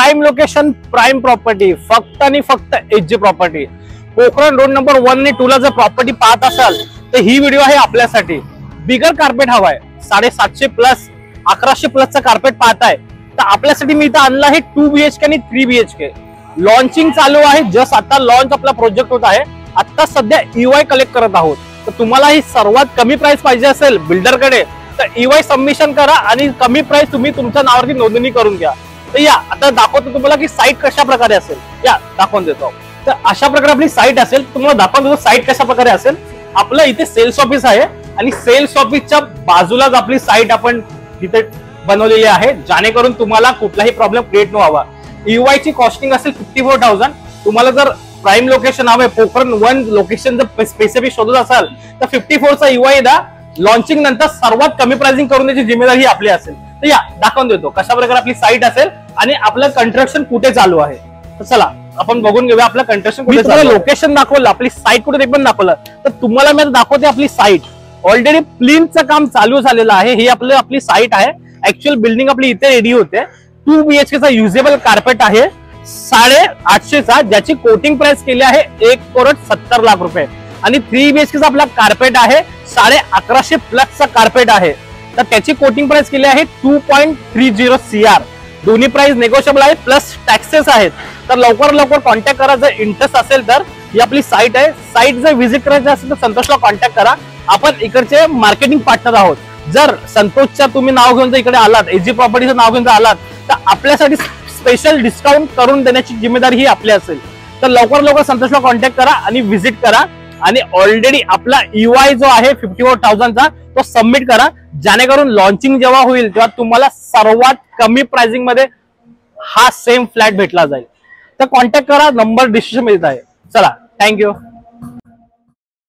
Prime location, prime property, फक्त आणि फक्त Hg property. Pokhran road number 1 आणि 2 ला जर प्रॉपर्टी पाहत असाल तर ही व्हिडिओ आहे आपल्यासाठी. बिगर कार्पेट हवाय, 750 प्लस 1100 प्लसचा कार्पेट पाहताय तर आपल्यासाठी मी इथं आणलं आहे 2 BHK आणि 3 BHK. लॉन्चिंग चालू आहे, जस्ट आता लॉन्च आपला प्रोजेक्ट होत आहे. आता सध्या EY कलेक्ट करत आहोत. तर तुम्हाला ही सर्वात कमी प्राइस पाहिजे असेल बिल्डरकडे तर EY सबमिशन करा आणि कमी प्राइस तुम्ही तुमच्या नावावरती नोंदणी करून घ्या. तर या आता दाखवतो तुम्हाला की साईट कशा प्रकारे असेल. या दाखवून देतो. तर अशा प्रकारे आपली साईट असेल. तुम्हाला दाखवून देतो साईट कशा प्रकारे असेल. आपलं इथे सेल्स ऑफिस आहे आणि सेल्स ऑफिसच्या बाजूलाच आपली साईट आपण तिथे बनवलेली आहे, जेणेकरून तुम्हाला कुठलाही प्रॉब्लेम क्रिएट न व्हावा. EY ची कॉस्टिंग असेल 54,000. तुम्हाला जर प्राइम लोकेशन हवंय, पोखरण 1 लोकेशन जर स्पेसिफिक शोधत असाल तर 54चा EY द्या. लॉन्चिंग नंतर सर्वात कमी प्राइसिंग करून द्यायची जिम्मेदारी ही आपली असेल. तर या दाखवून देतो कशा प्रकारे आपली साईट असेल आणि आपलं कंस्ट्रक्शन कुठे चालू आहे. तर चला आपण बघून घेऊया आपलं कंस्ट्रक्शन कुठे चालू आहे. लोकेशन दाखवलं, आपली साईट कुठे ते पण दाखवलं. तर तुम्हाला मी दाखवते आपली साईट. ऑलरेडी प्लिंथचं काम चालू झालेलं आहे. ही आपली साईट आहे. ऍक्च्युअल बिल्डिंग आपली इथे रेडी होते. 2 BHKचा युजेबल कार्पेट आहे 850चा, ज्याची कोटिंग प्राइस केली आहे 1,70,00,000 रुपये. आणि 3 BHKचा आपला कार्पेट आहे 1150 प्लसचा कार्पेट आहे. तर त्याची कोटिंग प्राइस केली आहे 2.30 CR. दोन्ही प्राइस नेगोशिएबल आहेत, प्लस टॅक्सेस आहेत. तर लवकर कॉन्टॅक्ट करा जर इंटरेस्ट असेल तर. ही आपली साईट आहे. साईट जर व्हिजिट करायची असेल तर संतोषला कॉन्टॅक्ट करा. आपण इकडचे मार्केटिंग पार्टनर आहोत. जर संतोषच्या तुम्ही नाव घेऊन जर इकडे आलात, एचजी प्रॉपर्टीचं नाव घेऊन जर आलात तर आपल्यासाठी स्पेशल डिस्काउंट करून देण्याची जिम्मेदारी ही आपली असेल. तर लवकर संतोषला कॉन्टॅक्ट करा आणि व्हिजिट करा. आणि ऑलरेडी आपला EY जो आहे 54,000चा तो सबमिट करा, जेणेकरून लॉन्चिंग जेव्हा होईल तेव्हा तुम्हाला सर्वात कमी प्राइसिंग मध्ये हा सेम फ्लॅट भेटला जाईल. तर कॉन्टॅक्ट करा, नंबर डिस्क्रिप्शन मध्ये आहे. चला, थँक्यू.